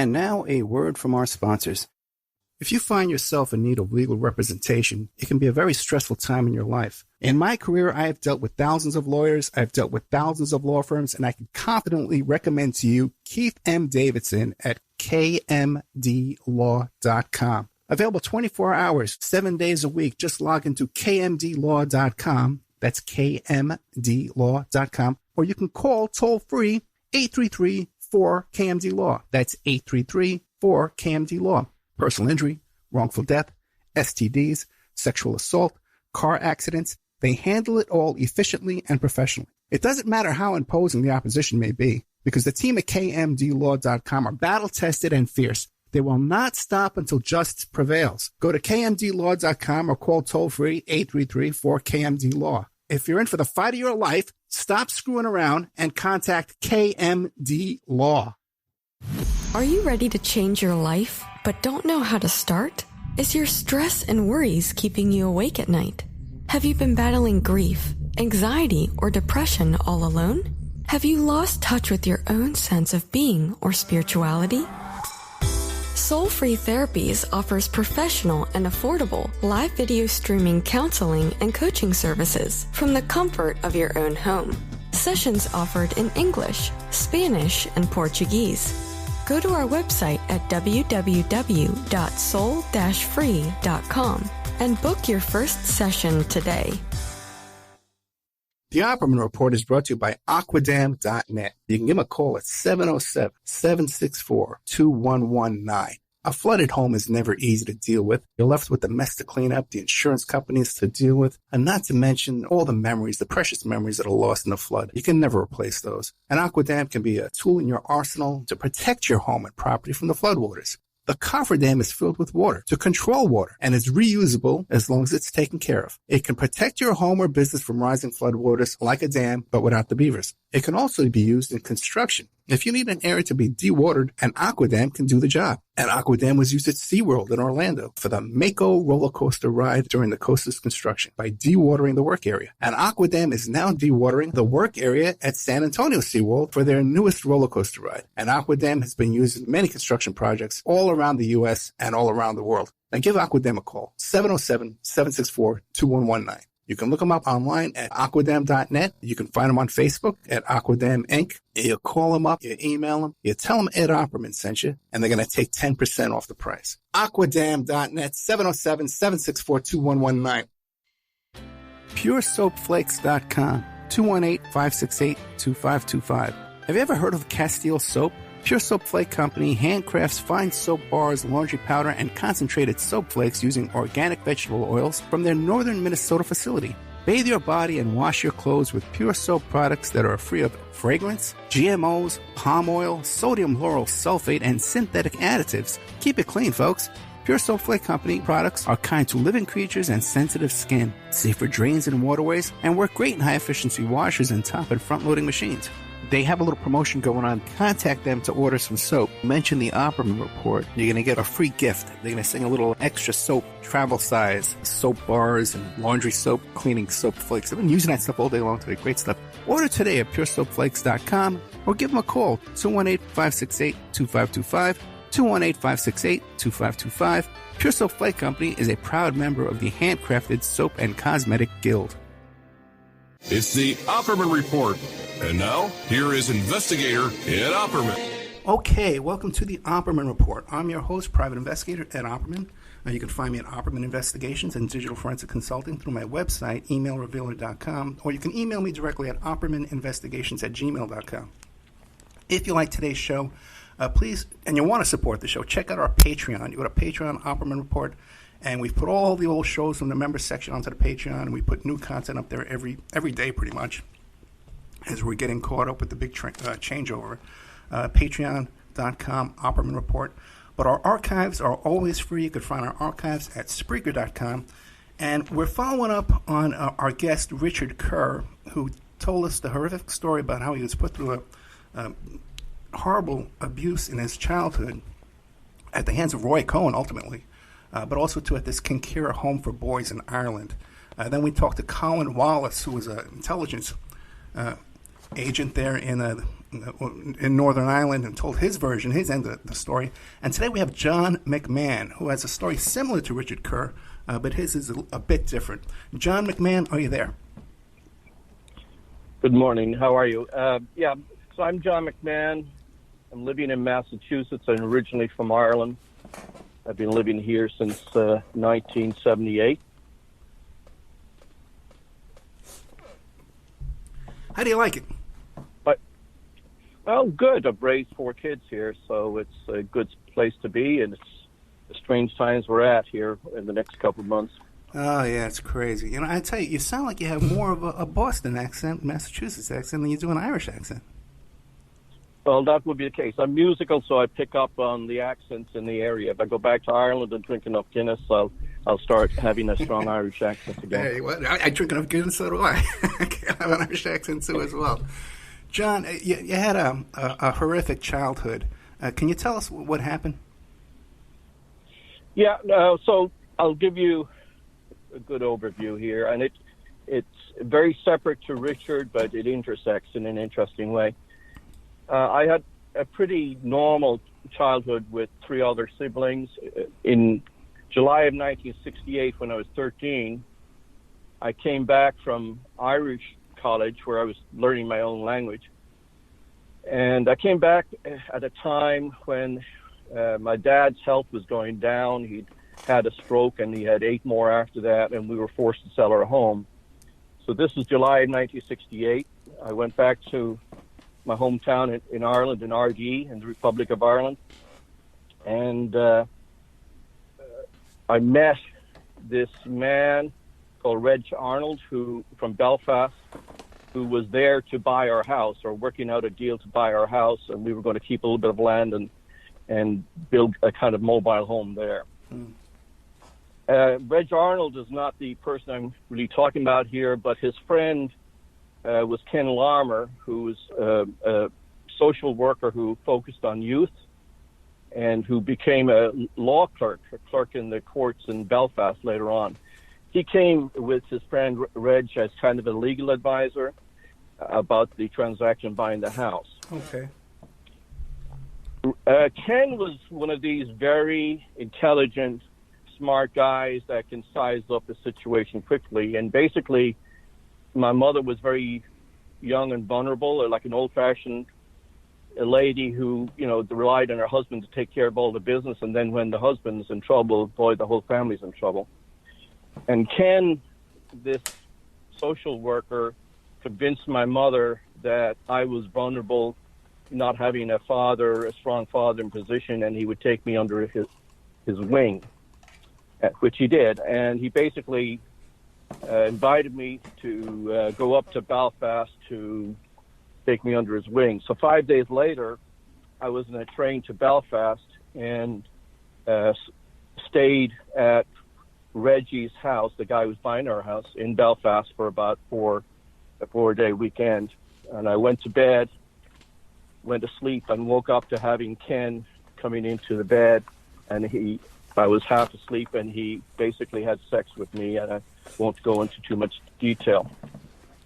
And now a word from our sponsors. If you find yourself in need of legal representation, it can be a very stressful time in your life. In my career, I have dealt with thousands of lawyers, I've dealt with thousands of law firms, and I can confidently recommend to you Keith M. Davidson at kmdlaw.com. Available 24 hours, 7 days a week. Just log into kmdlaw.com. That's kmdlaw.com. Or you can call toll-free 833-4KMD-LAW. That's 833-4KMD-LAW. Personal injury, wrongful death, STDs, sexual assault, car accidents. They handle it all efficiently and professionally. It doesn't matter how imposing the opposition may be, because the team at kmdlaw.com are battle-tested and fierce. They will not stop until justice prevails. Go to kmdlaw.com or call toll-free 833-4KMD-LAW. If you're in for the fight of your life, stop screwing around and contact KMD Law. Are you ready to change your life, but don't know how to start? Is your stress and worries keeping you awake at night? Have you been battling grief, anxiety, or depression all alone? Have you lost touch with your own sense of being or spirituality? Soul Free Therapies offers professional and affordable live video streaming counseling and coaching services from the comfort of your own home. Sessions offered in English, Spanish, and Portuguese. Go to our website at www.soul-free.com and book your first session today. The Opperman Report is brought to you by Aquadam.net. You can give them a call at 707-764-2119. A flooded home is never easy to deal with. You're left with the mess to clean up, the insurance companies to deal with, and not to mention all the memories, the precious memories that are lost in the flood. You can never replace those. And Aquadam can be a tool in your arsenal to protect your home and property from the floodwaters. The cofferdam is filled with water to control water and is reusable as long as it's taken care of. It can protect your home or business from rising floodwaters like a dam, but without the beavers. It can also be used in construction. If you need an area to be dewatered, an Aquadam can do the job. An Aquadam was used at SeaWorld in Orlando for the Mako roller coaster ride during the coaster's construction by dewatering the work area. An Aquadam is now dewatering the work area at San Antonio SeaWorld for their newest roller coaster ride. An Aquadam has been used in many construction projects all around the U.S. and all around the world. Now give Aquadam a call, 707-764-2119. You can look them up online at aquadam.net. You can find them on Facebook at Aquadam Inc. You call them up, you email them, you tell them Ed Opperman sent you, and they're going to take 10% off the price. Aquadam.net, 707-764-2119. PureSoapFlakes.com, 218-568-2525. Have you ever heard of Castile Soap? Pure Soap Flake Company handcrafts fine soap bars, laundry powder, and concentrated soap flakes using organic vegetable oils from their northern Minnesota facility. Bathe your body and wash your clothes with Pure Soap products that are free of fragrance, GMOs, palm oil, sodium lauryl sulfate, and synthetic additives. Keep it clean, folks. Pure Soap Flake Company products are kind to living creatures and sensitive skin, safe for drains and waterways, and work great in high-efficiency washers and top and front-loading machines. They have a little promotion going on. Contact them to order some soap. Mention the Opperman Report. You're going to get a free gift. They're going to send a little extra soap, travel size, soap bars and laundry soap, cleaning soap flakes. I've been using that stuff all day long today. Great stuff. Order today at puresoapflakes.com or give them a call, 218-568-2525, 218-568-2525. Pure Soap Flake Company is a proud member of the Handcrafted Soap and Cosmetic Guild. It's the Opperman Report. And now, here is investigator Ed Opperman. Okay, welcome to the Opperman Report. I'm your host, private investigator Ed Opperman. You can find me at Opperman Investigations and Digital Forensic Consulting through my website, emailrevealer.com, or you can email me directly at oppermaninvestigations@gmail.com. If you like today's show, please, and you want to support the show, check out our Patreon. You go to Patreon, Opperman Report, and we've put all the old shows from the members section onto the Patreon, and we put new content up there every day pretty much, as we're getting caught up with the big changeover. Patreon.com, Opperman Report. But our archives are always free. You can find our archives at Spreaker.com. And we're following up on our guest, Richard Kerr, who told us the horrific story about how he was put through a horrible abuse in his childhood at the hands of Roy Cohn, ultimately, but also at this Kincora home for boys in Ireland. Then we talked to Colin Wallace, who was an intelligence agent there in in Northern Ireland and told his version, his end of the story. And today we have John McMahon, who has a story similar to Richard Kerr, but his is a bit different. John McMahon, are you there? Good morning. How are you? So I'm John McMahon. I'm living in Massachusetts. I'm originally from Ireland. I've been living here since 1978. How do you like it? Well, good. I've raised 4 kids here, so it's a good place to be, and it's the strange times we're at here in the next couple of months. Oh, yeah, it's crazy. You know, I tell you, you sound like you have more of a Boston accent, Massachusetts accent, than you do an Irish accent. Well, that would be the case. I'm musical, so I pick up on the accents in the area. If I go back to Ireland and drink enough Guinness, I'll start having a strong Irish accent again. Hey, what? I drink enough Guinness, so do I. I have an Irish accent, too, as well. John, you had a horrific childhood. Can you tell us what happened? Yeah, so I'll give you a good overview here, and it's very separate to Richard, but it intersects in an interesting way. I had a pretty normal childhood with 3 other siblings. In July of 1968, when I was 13, I came back from Irish college where I was learning my own language. And I came back at a time when my dad's health was going down. He'd had a stroke and he had 8 more after that, and we were forced to sell our home. So this was July of 1968. I went back to my hometown in Ireland, in Ardee, in the Republic of Ireland. And I met this man called Reg Arnold, from Belfast, who was there to buy our house, or working out a deal to buy our house, and we were going to keep a little bit of land and build a kind of mobile home there. Reg Arnold is not the person I'm really talking about here, but his friend was Ken Larmer, who was a social worker who focused on youth and who became a law clerk, a clerk in the courts in Belfast later on. He came with his friend Reg as kind of a legal advisor about the transaction buying the house. Okay. Ken was one of these very intelligent, smart guys that can size up the situation quickly. And basically, my mother was very young and vulnerable, like an old-fashioned lady who, relied on her husband to take care of all the business. And then when the husband's in trouble, boy, the whole family's in trouble. And Ken, this social worker, convinced my mother that I was vulnerable, not having a strong father in position, and he would take me under his wing, which he did. And he basically invited me to go up to Belfast to take me under his wing. So 5 days later, I was in a train to Belfast and stayed at Reggie's house, the guy who was buying our house, in Belfast for about a 4-day weekend. And I went to bed, went to sleep, and woke up to having Ken coming into the bed, and I was half asleep, and he basically had sex with me, and I won't go into too much detail.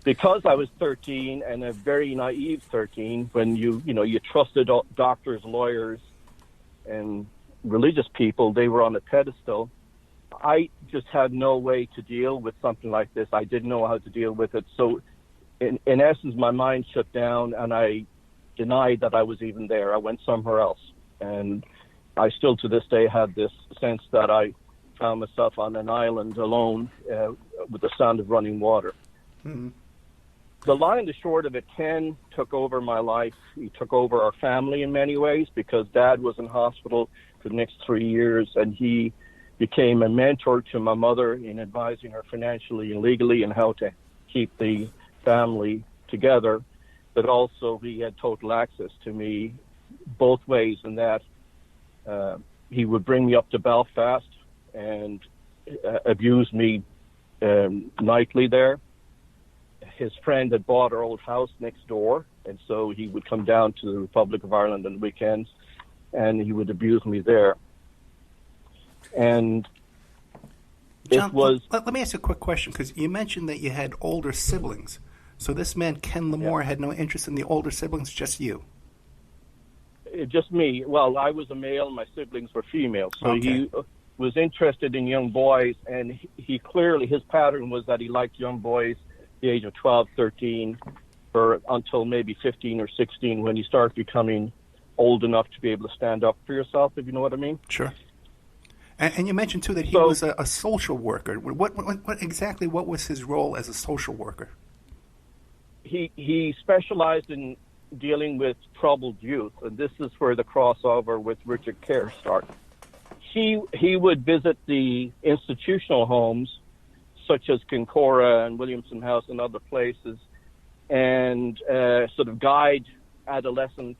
Because I was 13, and a very naive 13, when you trusted doctors, lawyers, and religious people, they were on a pedestal. I just had no way to deal with something like this. I didn't know how to deal with it. So in essence, my mind shut down, and I denied that I was even there. I went somewhere else. And I still to this day had this sense that I found myself on an island alone with the sound of running water. Mm-hmm. The long and the short of it, Ken took over my life. He took over our family in many ways because Dad was in hospital for the next 3 years, and he became a mentor to my mother in advising her financially and legally and how to keep the family together. But also he had total access to me both ways, in that he would bring me up to Belfast and abuse me nightly there. His friend had bought our old house next door, and so he would come down to the Republic of Ireland on the weekends, and he would abuse me there. And John, let me ask you a quick question, because you mentioned that you had older siblings. So this man, Ken Lamore, had no interest in the older siblings, just you? Just me. Well, I was a male, and my siblings were female. So Okay. he was interested in young boys, and he clearly, his pattern was that he liked young boys the age of 12, 13, until maybe 15 or 16, when you start becoming old enough to be able to stand up for yourself, if you know what I mean. Sure. And you mentioned, too, that he was a social worker. What exactly was his role as a social worker? He specialized in dealing with troubled youth, and this is where the crossover with Richard Kerr started. He would visit the institutional homes, such as Kincora and Williamson House and other places, and sort of guide adolescent,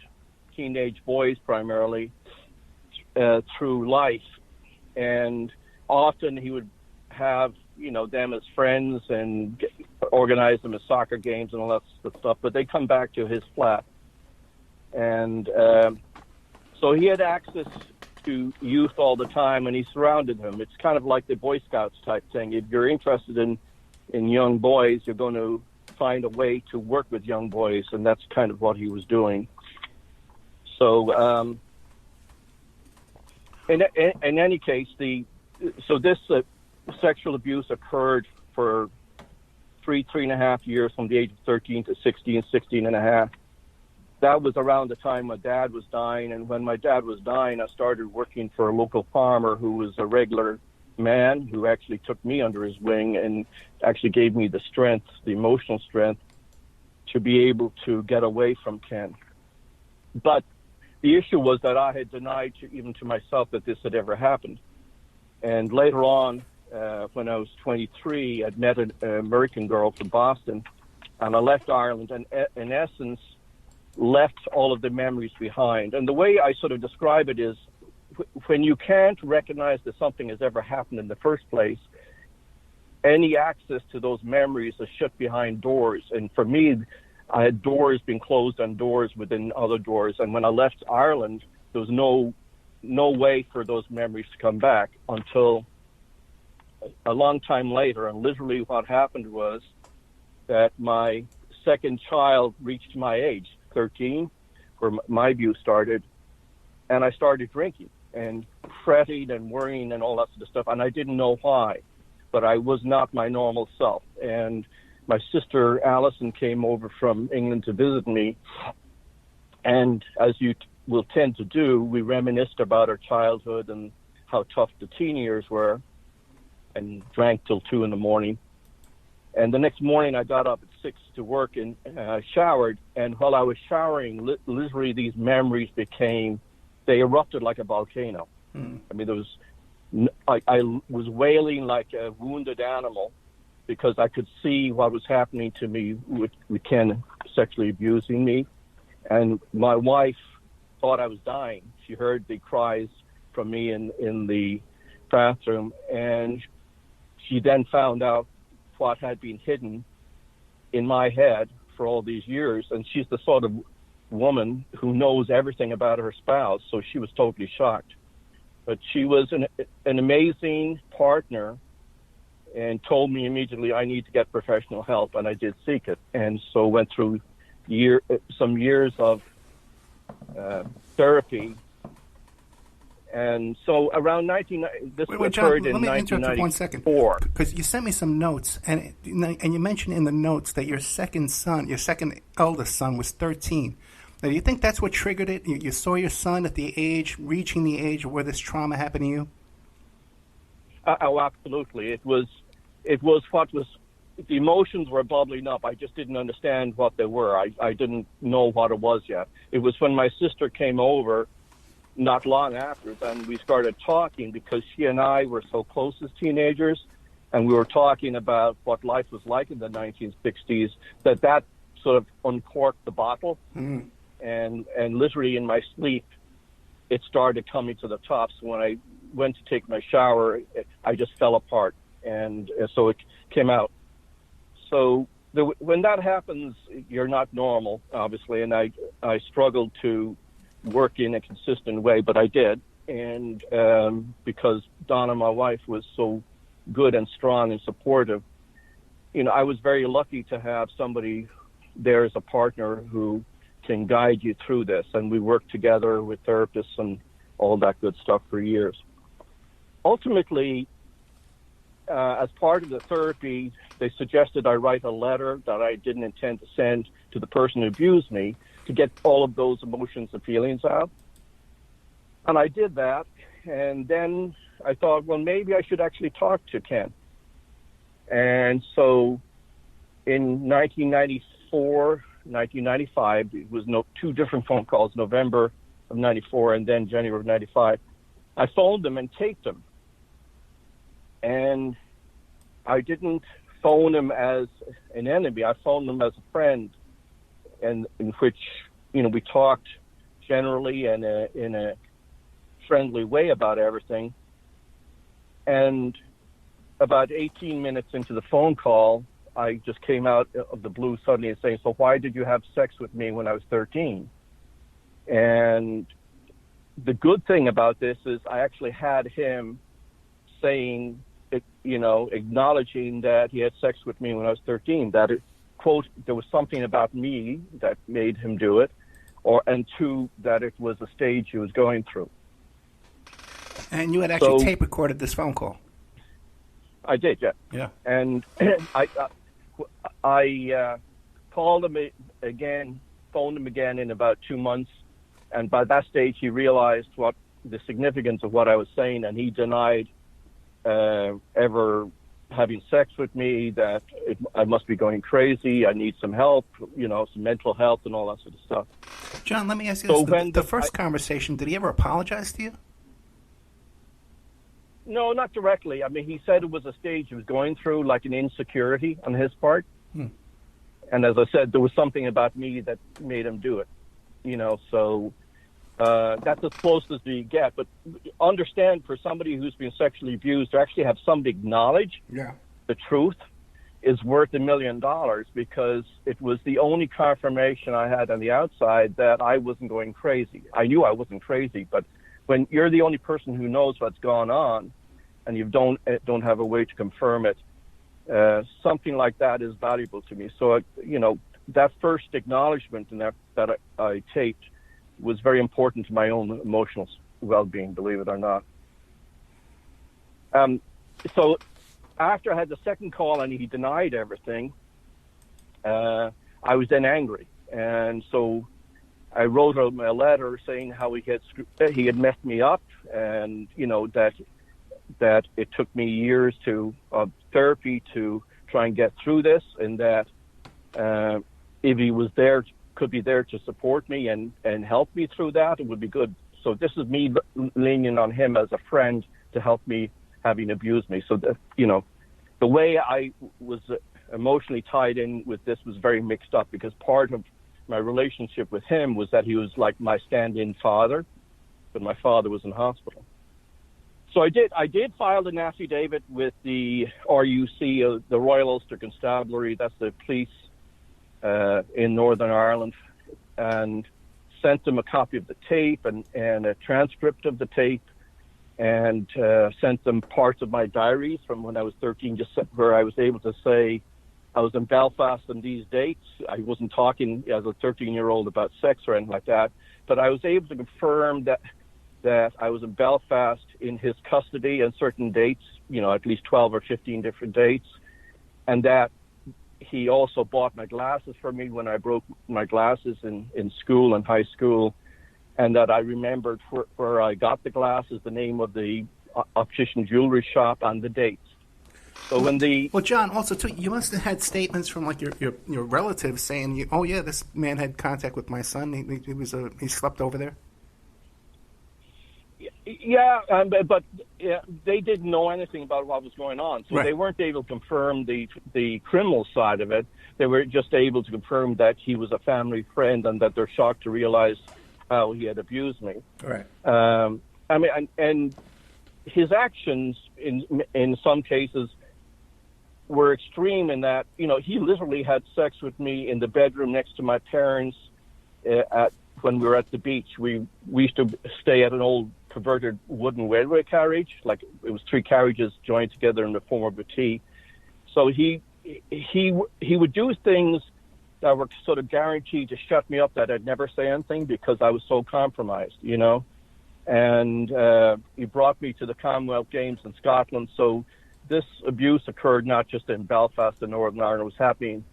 teenage boys primarily through life. And often he would have, them as friends and organize them as soccer games and all that stuff, but they come back to his flat. And so he had access to youth all the time, and he surrounded them. It's kind of like the Boy Scouts type thing. If you're interested in young boys, you're going to find a way to work with young boys, and that's kind of what he was doing. So in any case, this sexual abuse occurred for 3.5 years, from the age of 13 to 16 and a half. That was around the time my dad was dying, and when my dad was dying, I started working for a local farmer who was a regular man who actually took me under his wing and actually gave me the strength, the emotional strength, to be able to get away from Ken. But the issue was that I had denied even to myself that this had ever happened. And later on, when I was 23, I'd met an American girl from Boston, and I left Ireland and, in essence, left all of the memories behind. And the way I sort of describe it is, when you can't recognize that something has ever happened in the first place, any access to those memories is shut behind doors. And for me, I had doors being closed on doors within other doors. And when I left Ireland, there was no way for those memories to come back until a long time later. And literally what happened was that my second child reached my age, 13, where my abuse started, and I started drinking and fretting and worrying and all that sort of stuff. And I didn't know why, but I was not my normal self. And my sister Allison came over from England to visit me, and as you will tend to do, we reminisced about our childhood and how tough the teen years were, and drank till 2 a.m. And the next morning I got up at 6 to work, and I showered, and while I was showering, literally these memories they erupted like a volcano. I mean, I was wailing like a wounded animal, because I could see what was happening to me with Ken sexually abusing me. And my wife thought I was dying. She heard the cries from me in the bathroom, and she then found out what had been hidden in my head for all these years. And she's the sort of woman who knows everything about her spouse, so she was totally shocked. But she was an amazing partner, and told me immediately I need to get professional help, and I did seek it. And so went through some years of therapy. And so around occurred in 1994. Let me interrupt you 1 second, because you sent me some notes, and you mentioned in the notes that your second eldest son was 13. Now, do you think that's what triggered it? You saw your son at reaching the age where this trauma happened to you? Oh, absolutely. It was the emotions were bubbling up. I just didn't understand what they were. I didn't know what it was yet. It was when my sister came over not long after, then we started talking, because she and I were so close as teenagers, and we were talking about what life was like in the 1960s, that sort of uncorked the bottle. And literally in my sleep, it started coming to the top. So when I went to take my shower, I just fell apart, and so it came out. So when that happens, you're not normal, obviously, and I struggled to work in a consistent way, but I did, and because Donna, my wife, was so good and strong and supportive. I was very lucky to have somebody there as a partner who can guide you through this. And we worked together with therapists and all that good stuff for years. Ultimately, as part of the therapy, they suggested I write a letter that I didn't intend to send to the person who abused me to get all of those emotions and feelings out. And I did that. And then I thought, well, maybe I should actually talk to Ken. And so in 1994, 1995, it was two different phone calls, November of 94 and then January of 95. I phoned them and taped them. And I didn't phone him as an enemy. I phoned him as a friend, and in which, we talked generally and in a friendly way about everything. And about 18 minutes into the phone call, I just came out of the blue suddenly and saying, so why did you have sex with me when I was 13? And the good thing about this is I actually had him saying, acknowledging that he had sex with me when I was 13, that quote, there was something about me that made him do it, and two, that it was a stage he was going through. And you had actually tape recorded this phone call. I did, yeah. Yeah. And I called him again, phoned him again in about 2 months, and by that stage he realized what the significance of what I was saying, and he denied ever having sex with me, that I must be going crazy, I need some help, some mental health and all that sort of stuff. John, let me ask you this. The first conversation, did he ever apologize to you? No, not directly. I mean, he said it was a stage he was going through, like an insecurity on his part. And as I said, there was something about me that made him do it, so that's as close as you get. But understand, for somebody who's been sexually abused, to actually have somebody acknowledge the truth is worth $1 million, because it was the only confirmation I had on the outside that I wasn't going crazy. I knew I wasn't crazy, but when you're the only person who knows what's gone on and you don't have a way to confirm it, something like that is valuable to me. So, that first acknowledgement and that I taped was very important to my own emotional well-being, believe it or not. So after I had the second call and he denied everything, I was then angry. And so I wrote him a letter saying how he had messed me up, and, that it took me years of therapy to try and get through this, and that if he was there, could be there to support me and help me through that, it would be good. So this is me leaning on him as a friend to help me, having abused me. So that, the way I was emotionally tied in with this was very mixed up, because part of my relationship with him was that he was like my stand-in father, but my father was in hospital. So I did file an affidavit with the RUC, the Royal Ulster Constabulary, that's the police in Northern Ireland, and sent them a copy of the tape and a transcript of the tape, and sent them parts of my diaries from when I was 13, just where I was able to say I was in Belfast on these dates. I wasn't talking as a 13-year-old about sex or anything like that, but I was able to confirm that I was in Belfast in his custody on certain dates, at least 12 or 15 different dates, and that he also bought my glasses for me when I broke my glasses in school and high school, and that I remembered where I got the glasses, the name of the optician jewelry shop, and the dates. So well, John, also too, you must have had statements from like your relatives saying, "Oh yeah, this man had contact with my son. He slept over there." Yeah, but they didn't know anything about what was going on, so They weren't able to confirm the criminal side of it. They were just able to confirm that he was a family friend, and that they're shocked to realize how he had abused me. Right. And his actions in some cases were extreme in that, he literally had sex with me in the bedroom next to my parents when we were at the beach. We used to stay at an old converted wooden railway carriage, like it was 3 carriages joined together in the form of a T. So he he would do things that were sort of guaranteed to shut me up, that I'd never say anything because I was so compromised, And he brought me to the Commonwealth Games in Scotland. So this abuse occurred not just in Belfast and Northern Ireland. It was happening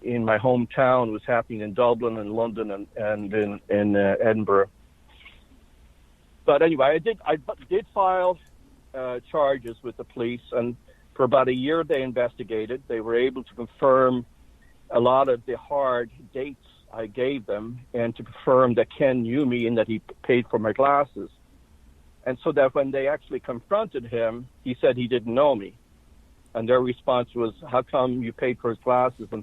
in my hometown. It was happening in Dublin and London and in Edinburgh. But anyway, I did file charges with the police, and for about a year they investigated. They were able to confirm a lot of the hard dates I gave them, and to confirm that Ken knew me and that he paid for my glasses. And so that when they actually confronted him, he said he didn't know me. And their response was, how come you paid for his glasses on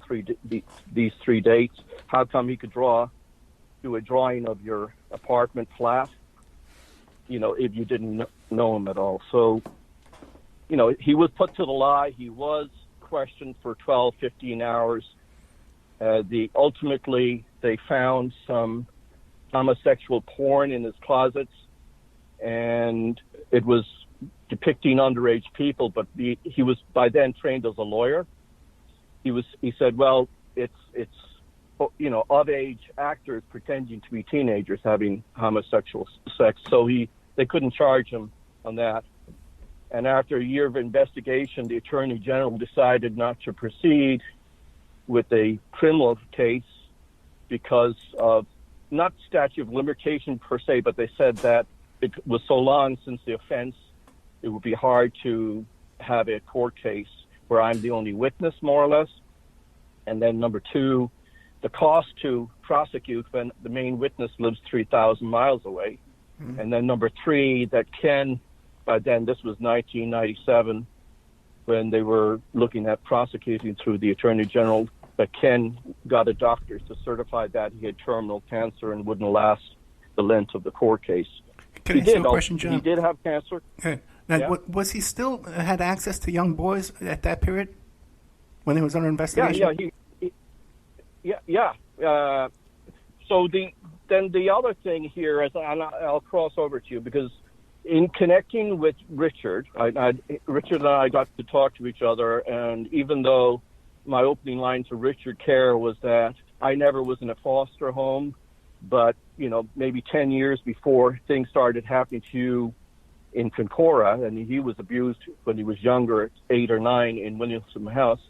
these 3 dates? How come he could do a drawing of your apartment flat, if you didn't know him at all? So, he was put to the lie. He was questioned for 12, 15 hours. Ultimately, they found some homosexual porn in his closets, and it was depicting underage people, but he was by then trained as a lawyer. He said, well, it's of age actors pretending to be teenagers having homosexual sex, so they couldn't charge him on that. And after a year of investigation, the Attorney General decided not to proceed with a criminal case because of not statute of limitation per se, but they said that it was so long since the offense, it would be hard to have a court case where I'm the only witness, more or less. And then number two, the cost to prosecute when the main witness lives 3,000 miles away. Mm-hmm. And then number three, that Ken, by then this was 1997, when they were looking at prosecuting through the Attorney General, that Ken got a doctor to certify that he had terminal cancer and wouldn't last the length of the court case. Can I ask you a question, John? He did have cancer. Okay. Now, was he still had access to young boys at that period when he was under investigation? Yeah. So the other thing here is, and I'll cross over to you, because in connecting with Richard, Richard and I got to talk to each other, and even though my opening line to Richard Kerr was that I never was in a foster home, but maybe 10 years before things started happening to you in Kincora, and he was abused when he was younger at 8 or 9 in Williamson House.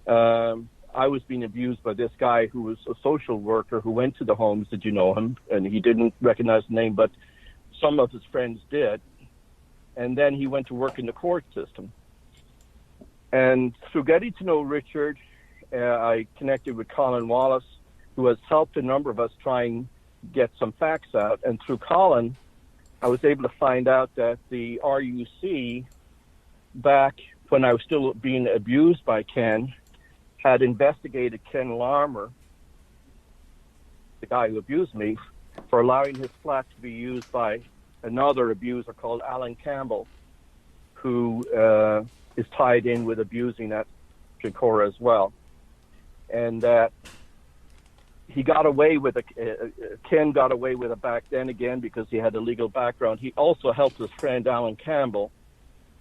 I was being abused by this guy who was a social worker who went to the homes. Did you know him? And he didn't recognize the name, but some of his friends did. And then he went to work in the court system. And through getting to know Richard, I connected with Colin Wallace, who has helped a number of us try and get some facts out. And through Colin, I was able to find out that the RUC, back when I was still being abused by Ken, had investigated Ken Larmer, the guy who abused me, for allowing his flat to be used by another abuser called Alan Campbell, who is tied in with abusing at Kincora as well. And that he got away with Ken got away with it back then again because he had a legal background. He also helped his friend Alan Campbell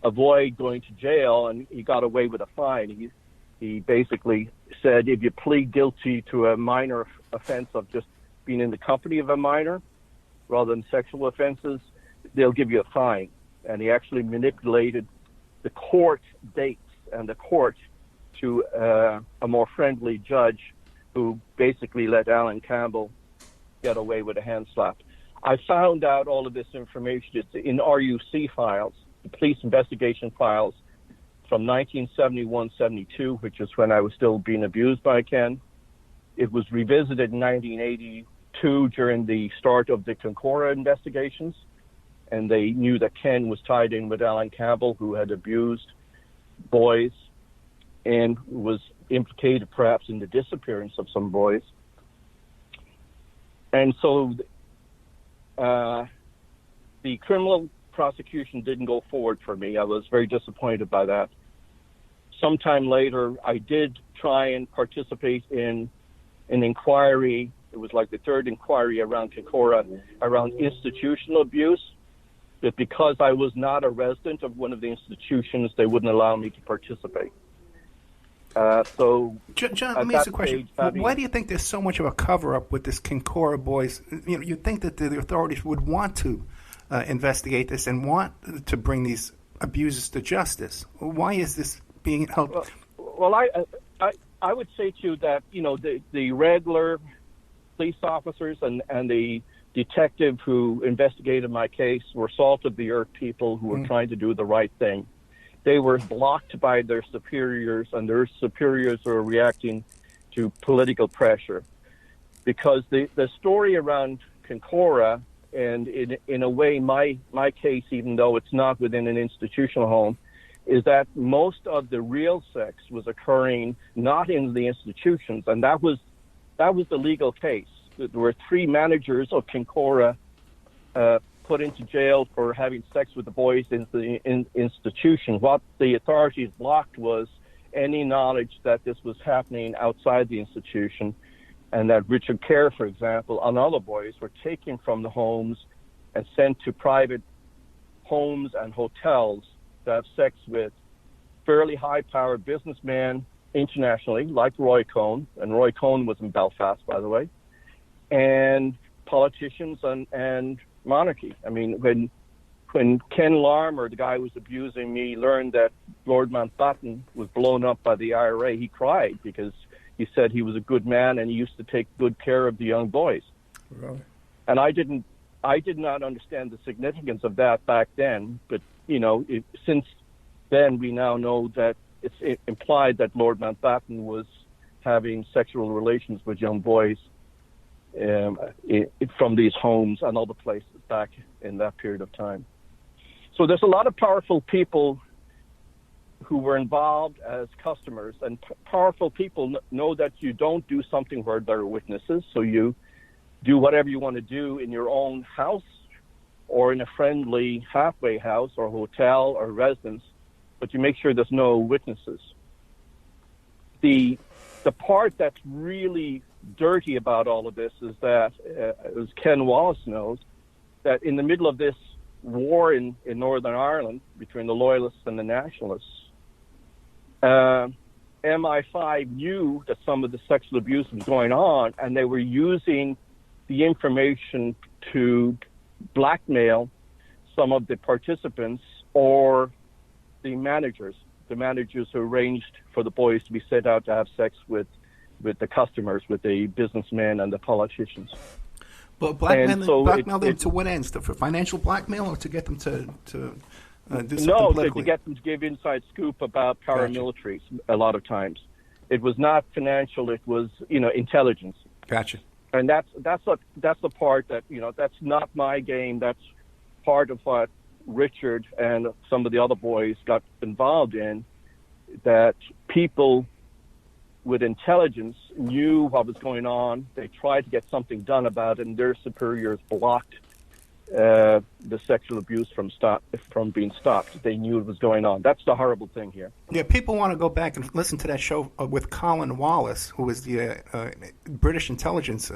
avoid going to jail, and he got away with a fine. He basically said, if you plead guilty to a minor offense of just being in the company of a minor rather than sexual offenses, they'll give you a fine. And he actually manipulated the court dates and the court to a more friendly judge who basically let Alan Campbell get away with a hand slap. I found out all of this information. It's in RUC files, the police investigation files from 1971-72, which is when I was still being abused by Ken. It was revisited in 1982 during the start of the Kincora investigations, and they knew that Ken was tied in with Alan Campbell, who had abused boys and was implicated perhaps in the disappearance of some boys. And so the criminal prosecution didn't go forward for me. I was very disappointed by that. Sometime later, I did try and participate in an inquiry. It was like the third inquiry around Kincora, around institutional abuse. But because I was not a resident of one of the institutions, they wouldn't allow me to participate. John, let me ask you a question. Why do you think there's so much of a cover-up with this Kincora boys? You'd think that the authorities would want to investigate this and want to bring these abusers to justice. Why is this being held? Well, I would say to you that the regular police officers and the detective who investigated my case were salt-of-the-earth people who were trying to do the right thing. They were blocked by their superiors, and their superiors were reacting to political pressure. Because the story around Kincora, and in a way my case, even though it's not within an institutional home, is that most of the real sex was occurring not in the institutions, and that was the legal case. There were 3 managers of Kincora put into jail for having sex with the boys in the institution. What the authorities blocked was any knowledge that this was happening outside the institution, and that Richard Kerr, for example, and other boys were taken from the homes and sent to private homes and hotels to have sex with fairly high-powered businessmen internationally, like Roy Cohn, and Roy Cohn was in Belfast, by the way, and politicians and monarchy. I mean, when Ken Larmer, the guy who was abusing me, learned that Lord Mountbatten was blown up by the IRA, he cried because he said he was a good man and he used to take good care of the young boys. Really? And I did not understand the significance of that back then, but since then we now know that it's implied that Lord Mountbatten was having sexual relations with young boys from these homes and other places back in that period of time. So there's a lot of powerful people who were involved as customers, and powerful people know that you don't do something where there are witnesses, so you do whatever you want to do in your own house or in a friendly halfway house or hotel or residence, but you make sure there's no witnesses. The part that's really dirty about all of this is that, as Ken Wallace knows, that in the middle of this war in Northern Ireland between the Loyalists and the Nationalists, MI5 knew that some of the sexual abuse was going on, and they were using the information to blackmail some of the participants or the managers who arranged for the boys to be sent out to have sex with the customers, with the businessmen and the politicians. But blackmail them to what ends? For financial blackmail, or to get them to do something politically? To get them to give inside scoop about paramilitaries. Gotcha. A lot of times, it was not financial; it was intelligence. Gotcha. And that's the part that that's not my game. That's part of what Richard and some of the other boys got involved in. That people with intelligence knew what was going on. They tried to get something done about it, and their superiors blocked the sexual abuse from being stopped. They knew it was going on. That's the horrible thing here. Yeah, people want to go back and listen to that show with Colin Wallace, who was the British intelligence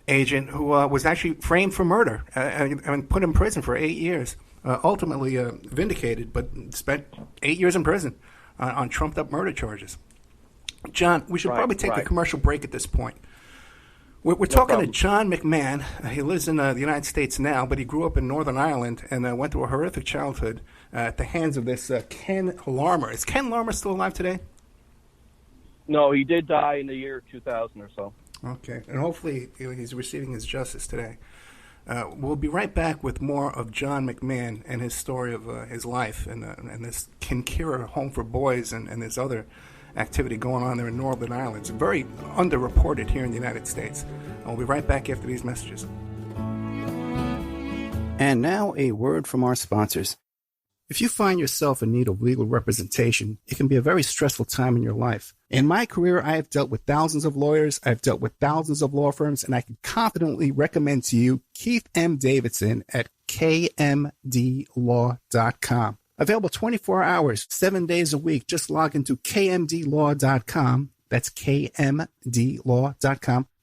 agent who was actually framed for murder and put in prison for 8 years. Ultimately vindicated, but spent 8 years in prison on trumped-up murder charges. John, we should probably take a commercial break at this point. We're talking to John McMahon. He lives in the United States now, but he grew up in Northern Ireland and went through a horrific childhood at the hands of this Ken Larmer. Is Ken Larmer still alive today? No, he did die in the year 2000 or so. Okay, and hopefully he's receiving his justice today. We'll be right back with more of John McMahon and his story of his life and this Kincora Home for Boys and this other activity going on there in Northern Ireland. It's very underreported here in the United States. I'll be right back after these messages. And now a word from our sponsors. If you find yourself in need of legal representation, it can be a very stressful time in your life. In my career, I have dealt with thousands of lawyers, I've dealt with thousands of law firms, and I can confidently recommend to you Keith M. Davidson at kmdlaw.com. Available 24 hours, 7 days a week. Just log into kmdlaw.com. That's kmdlaw.com.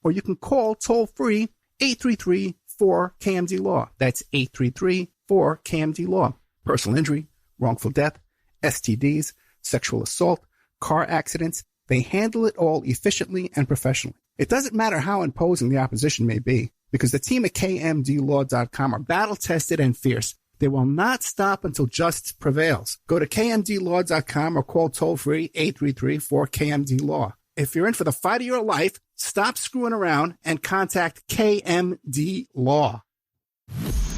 Or you can call toll-free 833-4KMD-LAW. That's 833-4KMD-LAW. Personal injury, wrongful death, STDs, sexual assault, car accidents. They handle it all efficiently and professionally. It doesn't matter how imposing the opposition may be, because the team at KMDlaw.com are battle-tested and fierce. They will not stop until justice prevails. Go to KMDlaw.com or call toll-free 833-4KMD-LAW. If you're in for the fight of your life, stop screwing around and contact KMD Law.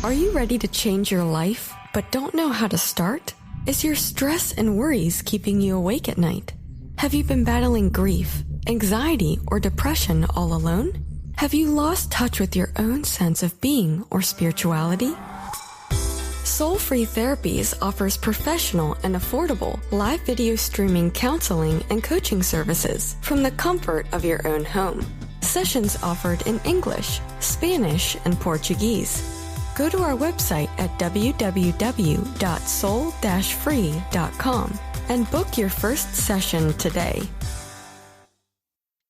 Are you ready to change your life, but don't know how to start? Is your stress and worries keeping you awake at night? Have you been battling grief, anxiety, or depression all alone? Have you lost touch with your own sense of being or spirituality? Soul Free Therapies offers professional and affordable live video streaming counseling and coaching services from the comfort of your own home. Sessions offered in English, Spanish, and Portuguese. Go to our website at www.soul-free.com and book your first session today.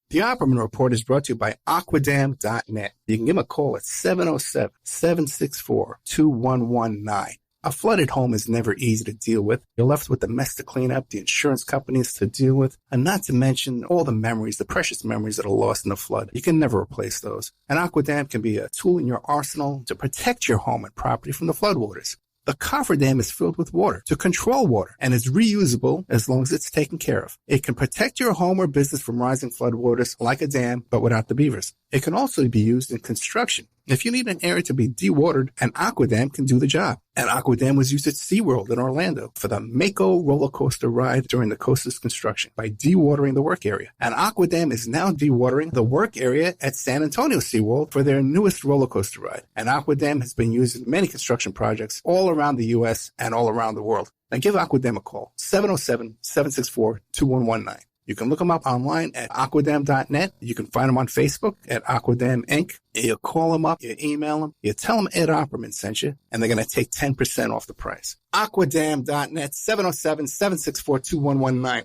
The Opperman Report is brought to you by Aquadam.net. You can give them a call at 707-764-2119. A flooded home is never easy to deal with. You're left with the mess to clean up, the insurance companies to deal with, and not to mention all the memories, the precious memories that are lost in the flood. You can never replace those. And Aquadam can be a tool in your arsenal to protect your home and property from the floodwaters. The cofferdam is filled with water to control water and is reusable as long as it's taken care of. It can protect your home or business from rising floodwaters like a dam, but without the beavers. It can also be used in construction. If you need an area to be dewatered, an Aquadam can do the job. An Aquadam was used at SeaWorld in Orlando for the Mako roller coaster ride during the coaster's construction by dewatering the work area. An Aquadam is now dewatering the work area at San Antonio SeaWorld for their newest roller coaster ride. An Aquadam has been used in many construction projects all around the U.S. and all around the world. Now give Aquadam a call, 707-764-2119. You can look them up online at aquadam.net. You can find them on Facebook at Aquadam Inc. You call them up, you email them, you tell them Ed Opperman sent you, and they're going to take 10% off the price. Aquadam.net, 707-764-2119.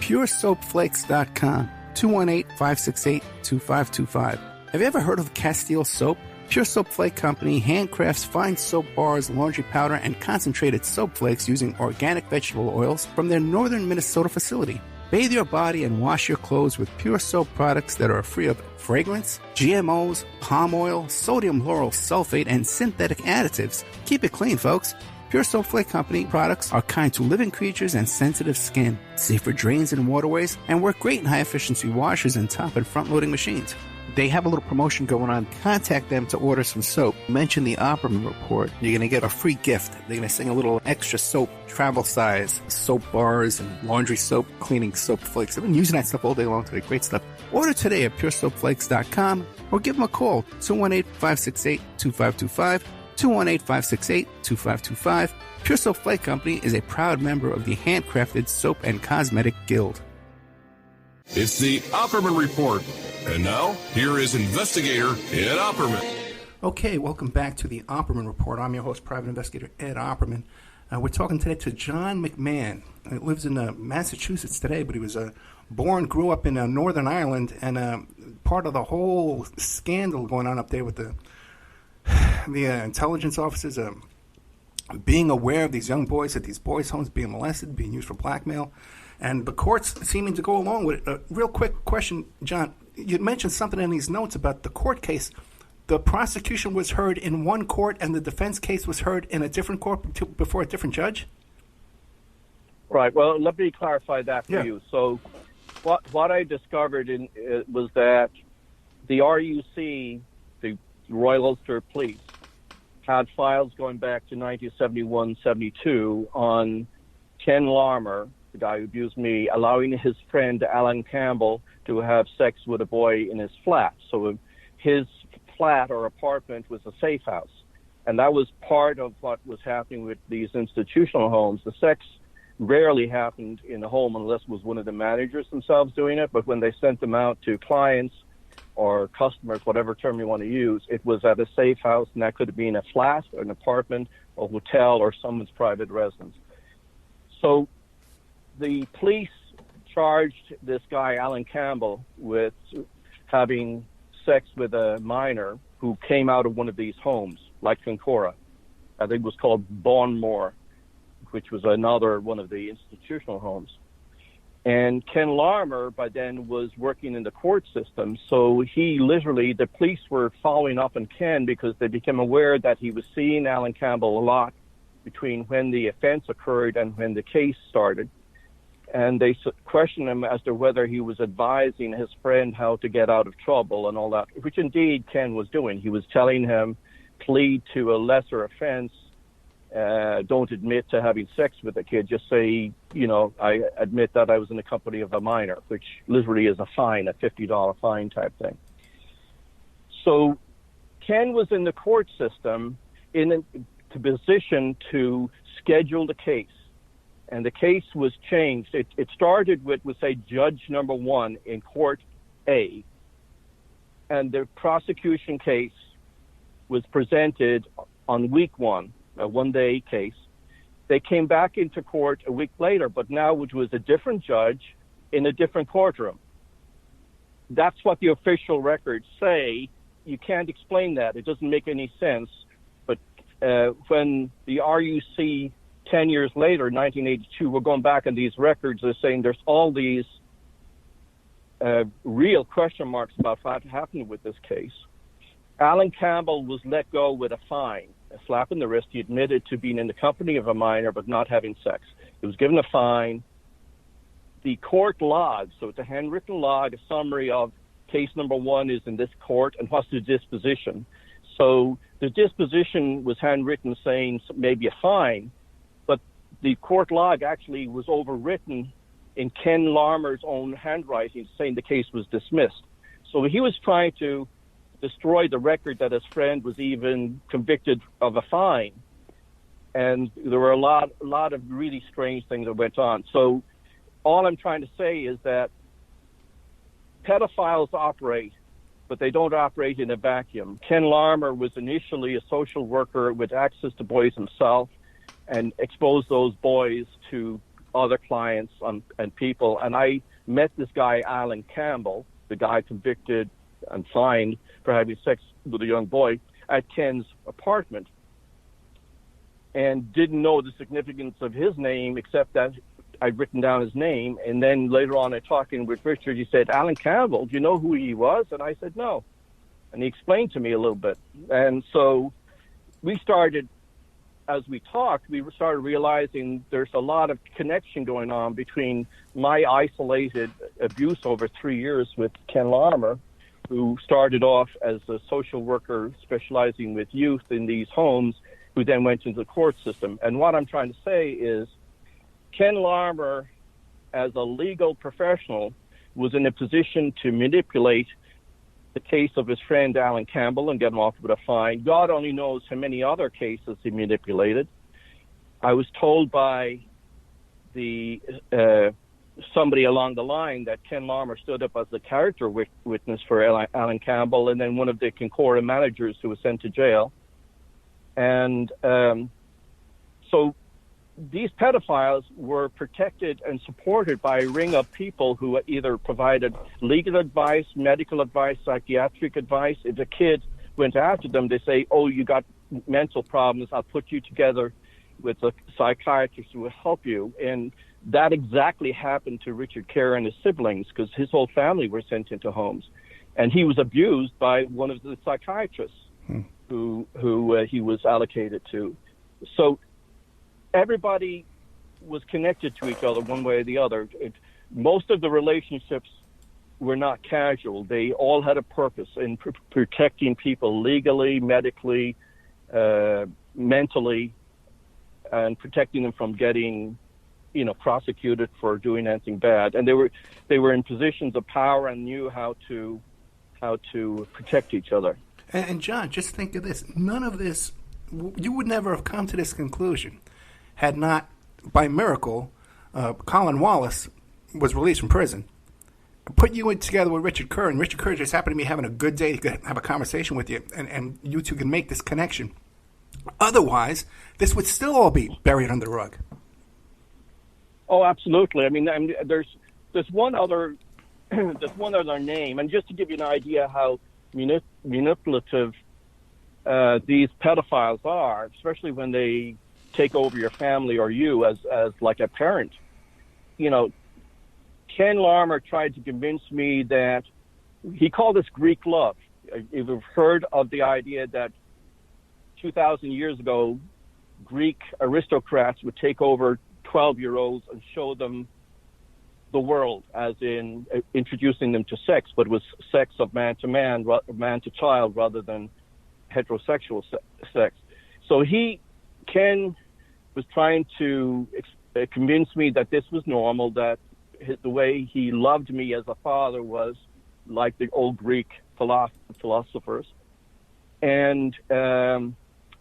PureSoapFlakes.com, 218-568-2525. Have you ever heard of Castile Soap? Pure Soap Flake Company handcrafts fine soap bars, laundry powder, and concentrated soap flakes using organic vegetable oils from their northern Minnesota facility. Bathe your body and wash your clothes with Pure Soap products that are free of fragrance, GMOs, palm oil, sodium lauryl sulfate, and synthetic additives. Keep it clean, folks. Pure Soap Flake Company products are kind to living creatures and sensitive skin, safe for drains and waterways, and work great in high-efficiency washers and top and front-loading machines. They have a little promotion going on. Contact them to order some soap. Mention the Opperman Report. You're going to get a free gift. They're going to send a little extra soap, travel size, soap bars and laundry soap, cleaning soap flakes. I've been using that stuff all day long today. Great stuff. Order today at puresoapflakes.com or give them a call, 218-568-2525, 218-568-2525. Pure Soap Flake Company is a proud member of the Handcrafted Soap and Cosmetic Guild. It's the Opperman Report. And now, here is investigator Ed Opperman. Okay, welcome back to the Opperman Report. I'm your host, Private Investigator Ed Opperman. We're talking today to John McMahon. He lives in Massachusetts today, but he was born, grew up in Northern Ireland, and part of the whole scandal going on up there with the intelligence officers being aware of these young boys at these boys' homes being molested, being used for blackmail, and the courts seeming to go along with it. Real quick question, John. You mentioned something in these notes about the court case. The prosecution was heard in one court and the defense case was heard in a different court before a different judge? Right. Well, let me clarify that for you. So what I discovered was that the RUC, the Royal Ulster Police, had files going back to 1971-72 on Ken Larmer, the guy who abused me, allowing his friend Alan Campbell to have sex with a boy in his flat. So his flat or apartment was a safe house. And that was part of what was happening with these institutional homes. The sex rarely happened in the home unless it was one of the managers themselves doing it. But when they sent them out to clients or customers, whatever term you want to use, it was at a safe house, and that could have been a flat, or an apartment, a hotel, or someone's private residence. So the police charged this guy, Alan Campbell, with having sex with a minor who came out of one of these homes, like Kincora. I think it was called Bonmore, which was another one of the institutional homes. And Ken Larmer, by then, was working in the court system. So the police were following up on Ken because they became aware that he was seeing Alan Campbell a lot between when the offense occurred and when the case started. And they questioned him as to whether he was advising his friend how to get out of trouble and all that, which indeed Ken was doing. He was telling him, plead to a lesser offense. Don't admit to having sex with a kid. Just say, I admit that I was in the company of a minor, which literally is a fine, a $50 fine type thing. So Ken was in the court system in a position to schedule the case. And the case was changed. It started with say, judge number 1 in court A. And the prosecution case was presented on week 1. A one-day case. They came back into court a week later, but now it was a different judge in a different courtroom. That's what the official records say. You can't explain that. It doesn't make any sense. But when the RUC 10 years later, 1982, we're going back on these records, they're saying there's all these real question marks about what happened with this case. Alan Campbell was let go with a fine. A slap in the wrist. He admitted to being in the company of a minor but not having sex. He was given a fine. The court log, so it's a handwritten log, a summary of case number 1 is in this court and what's the disposition. So the disposition was handwritten saying maybe a fine, but the court log actually was overwritten in Ken Larmer's own handwriting saying the case was dismissed. So he was trying to destroy the record that his friend was even convicted of a fine. And there were a lot of really strange things that went on. So all I'm trying to say is that pedophiles operate, but they don't operate in a vacuum. Ken Larmer was initially a social worker with access to boys himself and exposed those boys to other clients and people. And I met this guy, Alan Campbell, the guy convicted and fined for having sex with a young boy, at Ken's apartment, and didn't know the significance of his name except that I'd written down his name. And then later on in talking with Richard, he said, Alan Campbell, do you know who he was? And I said, no. And he explained to me a little bit. And so we started, as we talked, we started realizing there's a lot of connection going on between my isolated abuse over 3 years with Ken Larmer, who started off as a social worker specializing with youth in these homes, who then went into the court system. And what I'm trying to say is Ken Larmer, as a legal professional, was in a position to manipulate the case of his friend Alan Campbell and get him off with a fine. God only knows how many other cases he manipulated. I was told by the somebody along the line that Ken Larmer stood up as a character witness for Alan Campbell, and then one of the Kincora managers who was sent to jail. And so these pedophiles were protected and supported by a ring of people who either provided legal advice, medical advice, psychiatric advice. If a kid went after them, they say, oh, you got mental problems, I'll put you together with a psychiatrist who will help you. And that exactly happened to Richard Kerr and his siblings, because his whole family were sent into homes. And he was abused by one of the psychiatrists who he was allocated to. So everybody was connected to each other one way or the other. Most of the relationships were not casual. They all had a purpose in protecting people legally, medically, mentally, and protecting them from getting, prosecuted for doing anything bad. And they were in positions of power and knew how to protect each other. And John, just think of this. None of this, you would never have come to this conclusion had not, by miracle, Colin Wallace was released from prison. Put you in together with Richard Kerr, and Richard Kerr just happened to be having a good day. He could have a conversation with you, and you two can make this connection. Otherwise, this would still all be buried under the rug. Oh, absolutely. I mean there's one other name, and just to give you an idea how manipulative these pedophiles are, especially when they take over your family or you as like a parent. Ken Larmer tried to convince me that he called this Greek love. You've heard of the idea that 2,000 years ago, Greek aristocrats would take over 12-year-olds and show them the world, as in introducing them to sex, but it was sex of man to man, man to child, rather than heterosexual sex. So Ken was trying to convince me that this was normal, that the way he loved me as a father was like the old Greek philosophers. And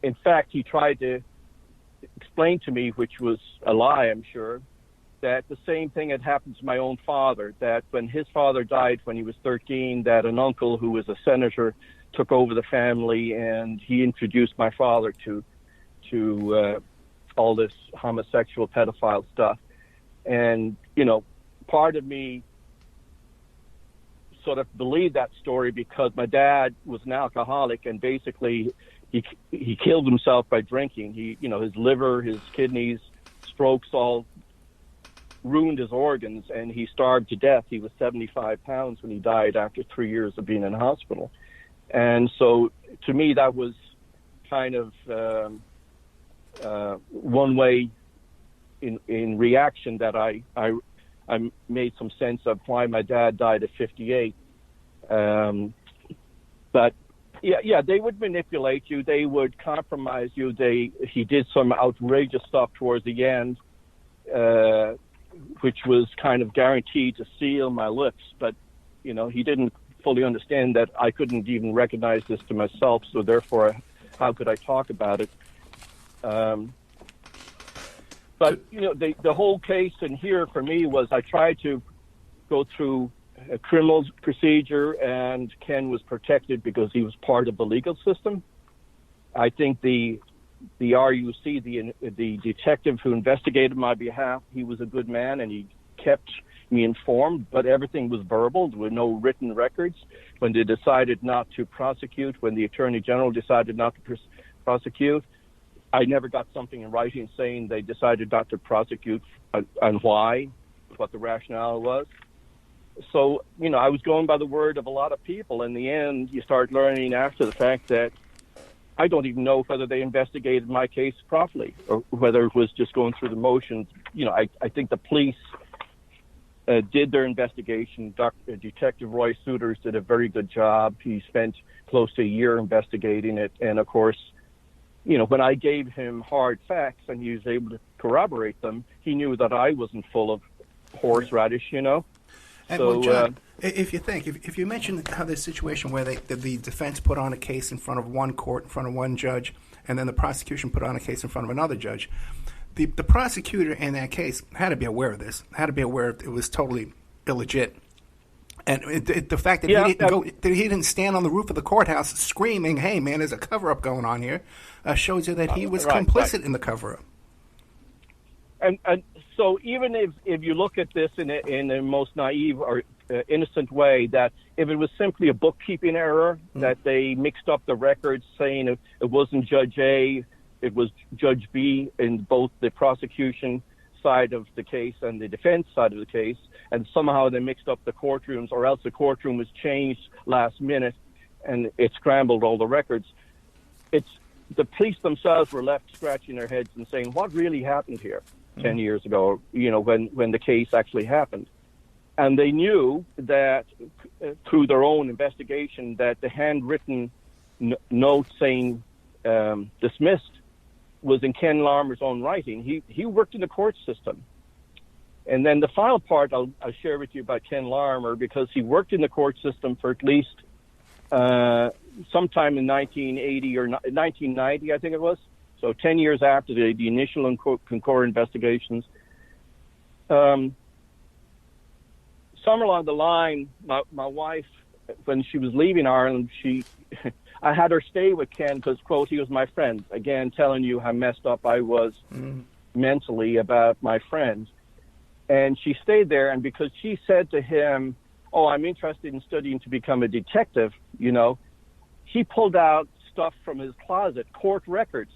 in fact, he tried to explain to me, which was a lie, I'm sure, that the same thing had happened to my own father, that when his father died when he was 13, that an uncle who was a senator took over the family, and he introduced my father to all this homosexual pedophile stuff. And, part of me sort of believed that story because my dad was an alcoholic, and basically he killed himself by drinking. His liver, his kidneys, strokes all ruined his organs, and he starved to death. He was 75 pounds when he died after 3 years of being in the hospital. And so to me, that was kind of one way in reaction that I made some sense of why my dad died at 58. But yeah, they would manipulate you. They would compromise you. He did some outrageous stuff towards the end, which was kind of guaranteed to seal my lips. But, he didn't fully understand that I couldn't even recognize this to myself. So therefore, how could I talk about it? But, the whole case in here for me was I tried to go through a criminal procedure, and Ken was protected because he was part of the legal system. I think the RUC, the detective who investigated my behalf, he was a good man, and he kept me informed, but everything was verbal. There were no written records. When they decided not to prosecute, when the Attorney General decided not to prosecute, I never got something in writing saying they decided not to prosecute and why, what the rationale was. So, I was going by the word of a lot of people. In the end, you start learning after the fact that I don't even know whether they investigated my case properly or whether it was just going through the motions. I think the police did their investigation. Detective Roy Souters did a very good job. He spent close to a year investigating it. And, of course, when I gave him hard facts and he was able to corroborate them, he knew that I wasn't full of horseradish, And So, well, John, if you mention how this situation where the defense put on a case in front of one court, in front of one judge, and then the prosecution put on a case in front of another judge, the prosecutor in that case had to be aware of this, had to be aware it was totally illegit. And the fact that he didn't stand on the roof of the courthouse screaming, "Hey, man, there's a cover-up going on here," shows you that he was complicit in the cover-up. And so even if you look at this in a most naive or innocent way, that if it was simply a bookkeeping error, that they mixed up the records saying it wasn't Judge A, it was Judge B in both the prosecution side of the case and the defense side of the case, and somehow they mixed up the courtrooms, or else the courtroom was changed last minute and it scrambled all the records. The police themselves were left scratching their heads and saying, what really happened here 10 years ago, when the case actually happened? And they knew that through their own investigation that the handwritten note saying dismissed was in Ken Larmer's own writing. He worked in the court system. And then the final part I'll share with you about Ken Larmer, because he worked in the court system for at least sometime in 1980 or 1990, I think it was. So 10 years after the initial Kincora investigations. Somewhere along the line, my wife, when she was leaving Ireland, I had her stay with Ken because, quote, he was my friend. Again, telling you how messed up I was mentally about my friend. And she stayed there, and because she said to him, "Oh, I'm interested in studying to become a detective," he pulled out stuff from his closet, court records,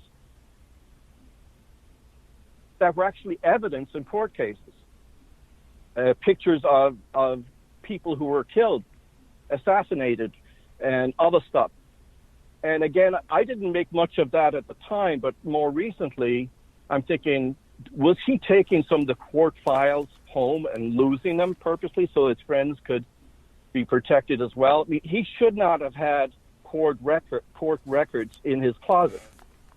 that were actually evidence in court cases. pictures of people who were killed, assassinated, and other stuff. And again, I didn't make much of that at the time, but more recently, I'm thinking, was he taking some of the court files home and losing them purposely so his friends could be protected as well? I mean, he should not have had court records in his closet.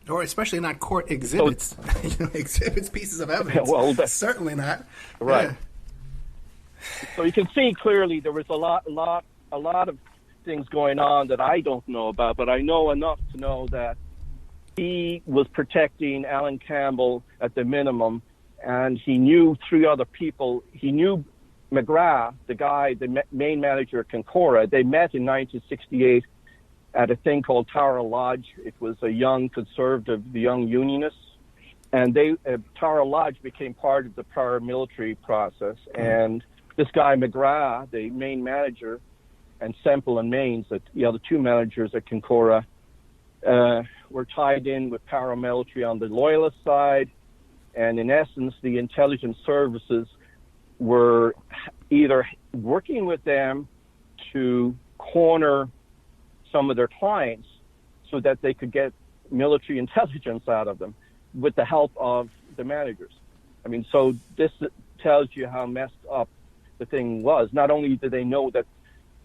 Or especially not court exhibits. So, exhibits, pieces of evidence. Well, certainly not. Right. Yeah. So you can see clearly there was a lot of things going on that I don't know about, but I know enough to know that he was protecting Alan Campbell at the minimum, and he knew three other people. He knew McGrath, the main manager at Kincora. They met in 1968 at a thing called Tower Lodge. It was a young conservative, the young unionists, and Tower Lodge became part of the paramilitary process. And this guy McGrath, the main manager, and Semple and Maines, the other two managers at Kincora, were tied in with paramilitary on the loyalist side, and in essence, the intelligence services were either working with them to corner some of their clients so that they could get military intelligence out of them with the help of the managers. I mean, so this tells you how messed up the thing was. Not only did they know that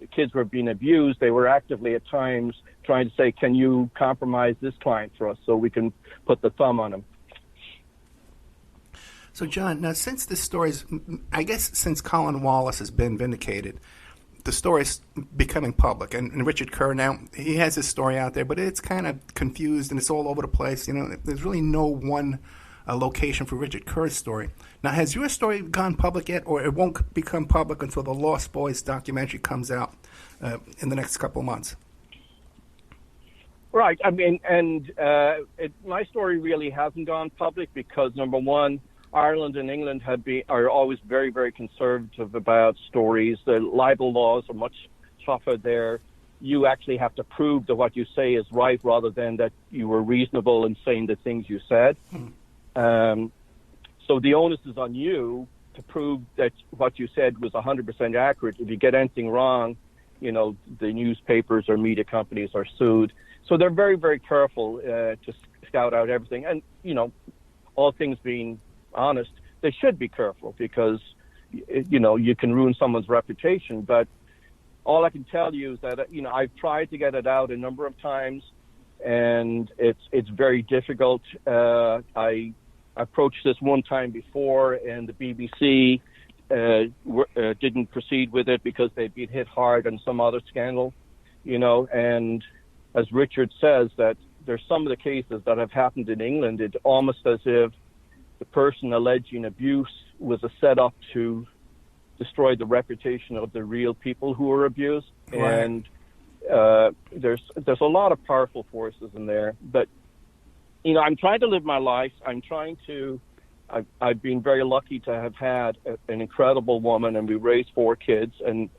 the kids were being abused, they were actively at times trying to say, can you compromise this client for us so we can put the thumb on him? So, John, now since this story's, I guess since Colin Wallace has been vindicated, the story's becoming public. And Richard Kerr now, he has his story out there, but it's kind of confused and it's all over the place. You know, there's really no one location for Richard Kerr's story. Now, has your story gone public yet, or it won't become public until the Lost Boys documentary comes out in the next couple of months? Right. I mean, and my story really hasn't gone public because, number one, Ireland and England are always very, very conservative about stories. The libel laws are much tougher there. You actually have to prove that what you say is right rather than that you were reasonable in saying the things you said. So the onus is on you to prove that what you said was 100% accurate. If you get anything wrong, you know, the newspapers or media companies are sued. So they're very, very careful to scout out everything. And, you know, all things being honest, they should be careful because, you know, you can ruin someone's reputation. But all I can tell you is that, you know, I've tried to get it out a number of times, and it's very difficult. I approached this one time before, and the BBC didn't proceed with it because they'd been hit hard on some other scandal, you know. And as Richard says, that there's some of the cases that have happened in England, it's almost as if the person alleging abuse was a setup to destroy the reputation of the real people who were abused. Right. And there's a lot of powerful forces in there. But, you know, I'm trying to live my life. I've been very lucky to have had an incredible woman, and we raised 4 kids. And,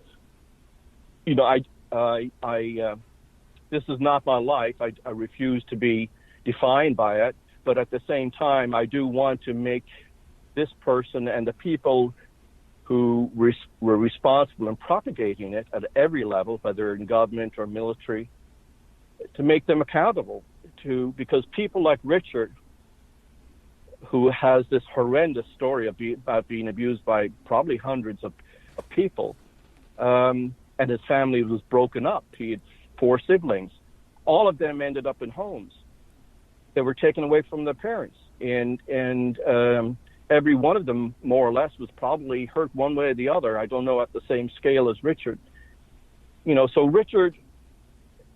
you know, this is not my life. I refuse to be defined by it. But at the same time, I do want to make this person and the people who were responsible in propagating it at every level, whether in government or military, to make them accountable. Because people like Richard, who has this horrendous story about being abused by probably hundreds of people, and his family was broken up. He had 4 siblings. All of them ended up in homes. They were taken away from their parents, and every one of them, more or less, was probably hurt one way or the other. I don't know at the same scale as Richard. You know, so Richard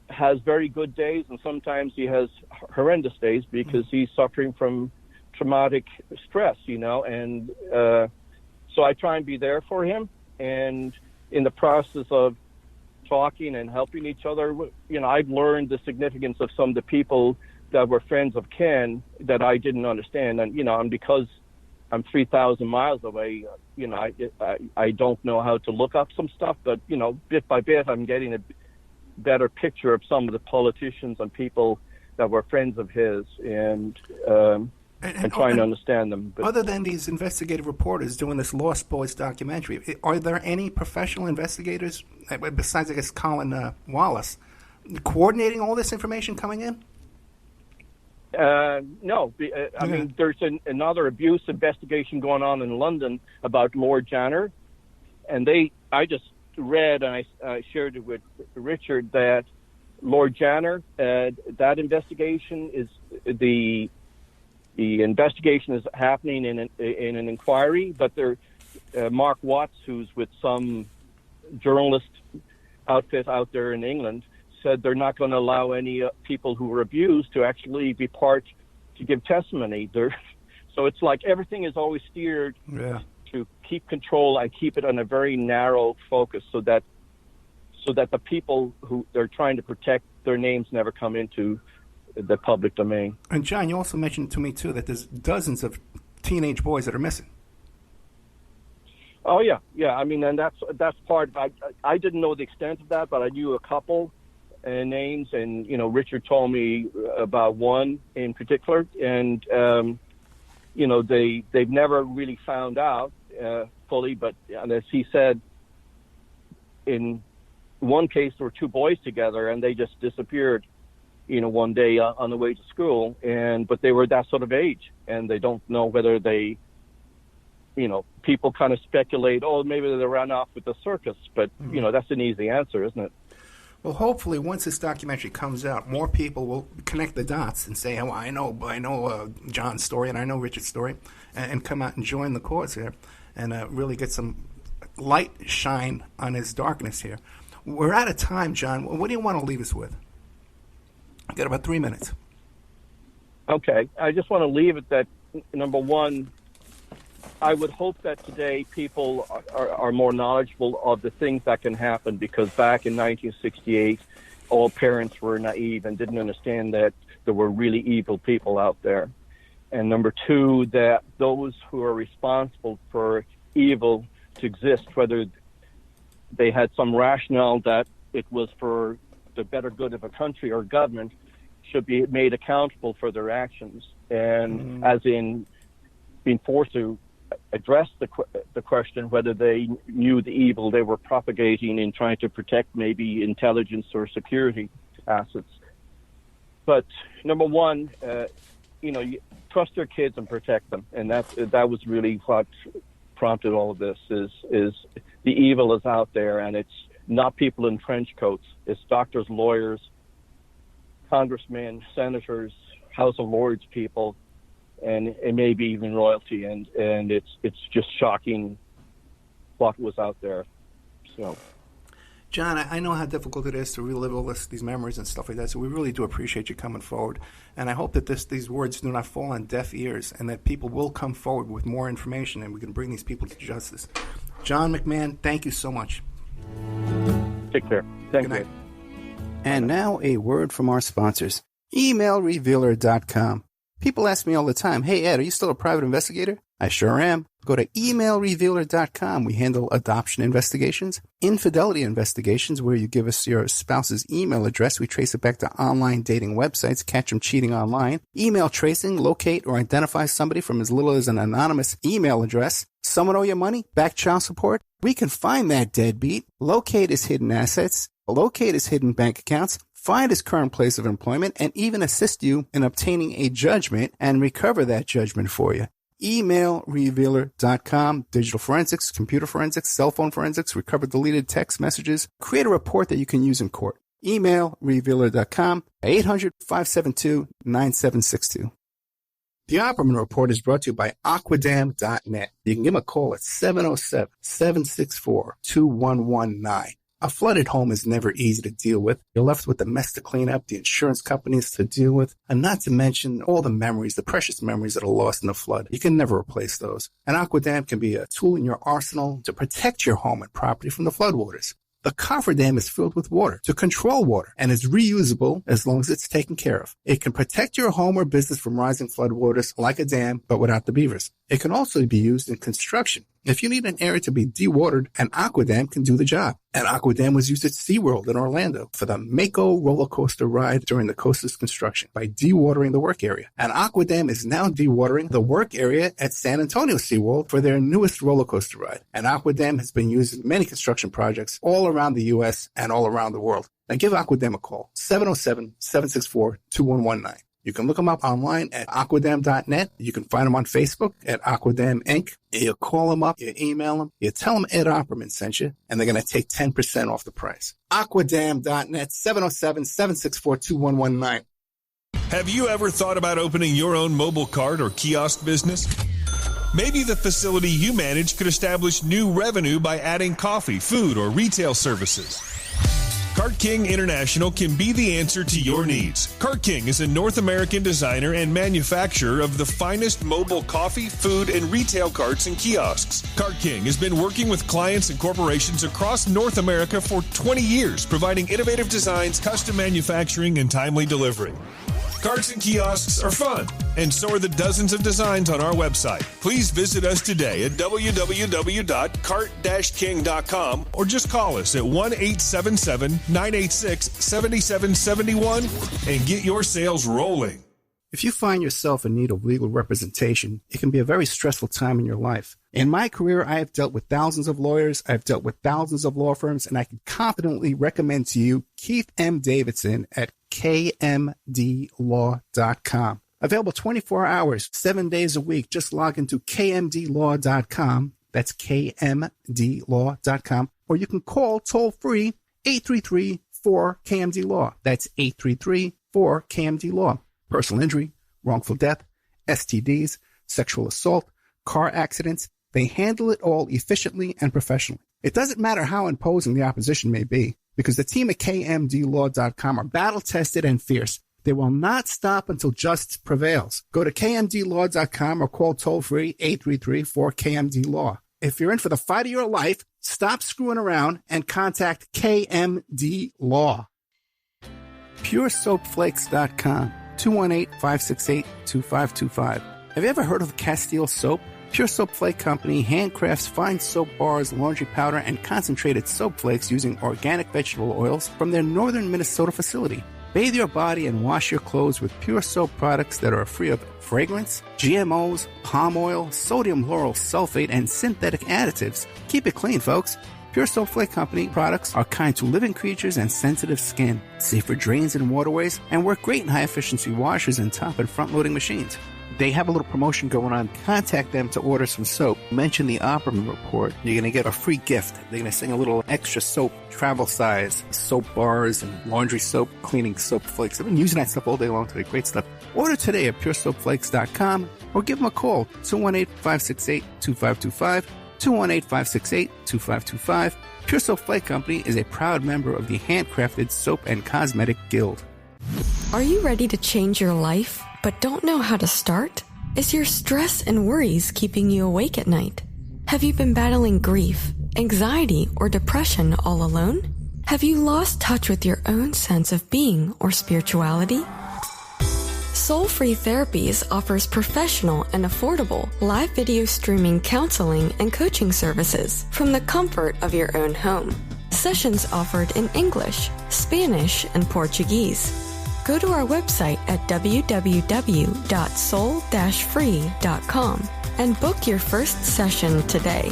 has very good days, and sometimes he has horrendous days because he's suffering from traumatic stress, you know. And so I try and be there for him, and in the process of talking and helping each other, you know, I've learned the significance of some of the people that were friends of Ken that I didn't understand. And, you know, and because I'm 3,000 miles away, you know, I don't know how to look up some stuff, but, you know, bit by bit, I'm getting a better picture of some of the politicians and people that were friends of his. And and trying to understand them. But other than these investigative reporters doing this Lost Boys documentary, are there any professional investigators, besides, I guess, Colin Wallace, coordinating all this information coming in? No. I mean, there's another abuse investigation going on in London about Lord Janner, and I just read, and I shared it with Richard, that Lord Janner, that investigation is the investigation is happening in an inquiry, but Mark Watts, who's with some journalist outfit out there in England, said they're not going to allow any people who were abused to actually be part to give testimony. So it's like everything is always steered to keep control and keep it on a very narrow focus, so that the people who they're trying to protect, their names never come into the public domain. And John, you also mentioned to me too that there's dozens of teenage boys that are missing. Oh yeah. I mean, and that's part of. I didn't know the extent of that, but I knew a couple names, and Richard told me about one in particular, and they've never really found out fully, but as he said, in one case there were two boys together and they just disappeared one day on the way to school, but they were that sort of age, and they don't know whether they people kind of speculate, maybe they ran off with the circus, but that's an easy answer, isn't it? Well, hopefully, once this documentary comes out, more people will connect the dots and say, I know John's story and I know Richard's story, and come out and join the cause here and really get some light shine on his darkness here. We're out of time, John. What do you want to leave us with? I've got about 3 minutes. Okay. I just want to leave it that, number one, I would hope that today people are more knowledgeable of the things that can happen, because back in 1968, all parents were naive and didn't understand that there were really evil people out there. And number two, that those who are responsible for evil to exist, whether they had some rationale that it was for the better good of a country or government, should be made accountable for their actions. And as in being forced to address the question whether they knew the evil they were propagating in trying to protect maybe intelligence or security assets. But number one, you trust your kids and protect them, and that was really what prompted all of this. Is the evil is out there, and it's not people in trench coats. It's doctors, lawyers, congressmen, senators, House of Lords people, and maybe even royalty, and it's just shocking what was out there. So, John, I know how difficult it is to relive all these memories and stuff like that, so we really do appreciate you coming forward, and I hope that these words do not fall on deaf ears, and that people will come forward with more information, and we can bring these people to justice. John McMahon, thank you so much. Take care. Thank you. And now a word from our sponsors, emailrevealer.com. People ask me all the time, hey, Ed, are you still a private investigator? I sure am. Go to emailrevealer.com. We handle adoption investigations, infidelity investigations, where you give us your spouse's email address. We trace it back to online dating websites, catch them cheating online, email tracing, locate or identify somebody from as little as an anonymous email address. Someone owe you money? Back child support? We can find that deadbeat, locate his hidden assets, locate his hidden bank accounts, find his current place of employment, and even assist you in obtaining a judgment and recover that judgment for you. Emailrevealer.com, digital forensics, computer forensics, cell phone forensics, recover deleted text messages, create a report that you can use in court. Emailrevealer.com, 800-572-9762. The Opperman Report is brought to you by Aquadam.net. You can give them a call at 707-764-2119. A flooded home is never easy to deal with. You're left with the mess to clean up, the insurance companies to deal with, and not to mention all the memories, the precious memories that are lost in the flood. You can never replace those. And Aquadam can be a tool in your arsenal to protect your home and property from the floodwaters. The cofferdam is filled with water to control water and is reusable as long as it's taken care of. It can protect your home or business from rising floodwaters like a dam, but without the beavers. It can also be used in construction. If you need an area to be dewatered, an aquadam can do the job. An aquadam was used at SeaWorld in Orlando for the Mako roller coaster ride during the coaster's construction by dewatering the work area. An aquadam is now dewatering the work area at San Antonio SeaWorld for their newest roller coaster ride. An aquadam has been used in many construction projects all around the U.S. and all around the world. Now give Aquadam a call, 707-764-2119. You can look them up online at aquadam.net. You can find them on Facebook at Aquadam Inc. You call them up, you email them, you tell them Ed Opperman sent you, and they're going to take 10% off the price. Aquadam.net, 707-764-2119. Have you ever thought about opening your own mobile cart or kiosk business? Maybe the facility you manage could establish new revenue by adding coffee, food, or retail services. Cart King International can be the answer to your needs. Cart King is a North American designer and manufacturer of the finest mobile coffee, food, and retail carts and kiosks. Cart King has been working with clients and corporations across North America for 20 years, providing innovative designs, custom manufacturing, and timely delivery. Carts and kiosks are fun, and so are the dozens of designs on our website. Please visit us today at www.cart-king.com or just call us at 1-877-986-7771 and get your sales rolling. If you find yourself in need of legal representation, it can be a very stressful time in your life. In my career, I have dealt with thousands of lawyers, I've dealt with thousands of law firms, and I can confidently recommend to you Keith M. Davidson at kmdlaw.com. Available 24 hours, 7 days a week. Just log into kmdlaw.com. That's kmdlaw.com. Or you can call toll-free 833-4KMD-LAW. That's 833-4KMD-LAW. Personal injury, wrongful death, STDs, sexual assault, car accidents. They handle it all efficiently and professionally. It doesn't matter how imposing the opposition may be, because the team at kmdlaw.com are battle-tested and fierce. They will not stop until justice prevails. Go to kmdlaw.com or call toll-free 833-4KMD-LAW. If you're in for the fight of your life, stop screwing around and contact KMD Law. PureSoapFlakes.com, 218-568-2525. Have you ever heard of Castile Soap? Pure Soap Flake Company handcrafts fine soap bars, laundry powder, and concentrated soap flakes using organic vegetable oils from their northern Minnesota facility. Bathe your body and wash your clothes with Pure Soap products that are free of fragrance, GMOs, palm oil, sodium lauryl sulfate, and synthetic additives. Keep it clean, folks. Pure Soap Flake Company products are kind to living creatures and sensitive skin, safe for drains and waterways, and work great in high-efficiency washers and top and front-loading machines. They have a little promotion going on. Contact them to order some soap. Mention the Opperman Report. You're going to get a free gift. They're going to send a little extra soap, travel size, soap bars and laundry soap, cleaning soap flakes. I've been using that stuff all day long today. Great stuff. Order today at puresoapflakes.com or give them a call, 218-568-2525, 218-568-2525. Pure Soap Flake Company is a proud member of the Handcrafted Soap and Cosmetic Guild. Are you ready to change your life, but don't know how to start? Is your stress and worries keeping you awake at night? Have you been battling grief, anxiety, or depression all alone? Have you lost touch with your own sense of being or spirituality? Soul Free Therapies offers professional and affordable live video streaming counseling and coaching services from the comfort of your own home. Sessions offered in English, Spanish, and Portuguese. Go to our website at www.soul-free.com and book your first session today.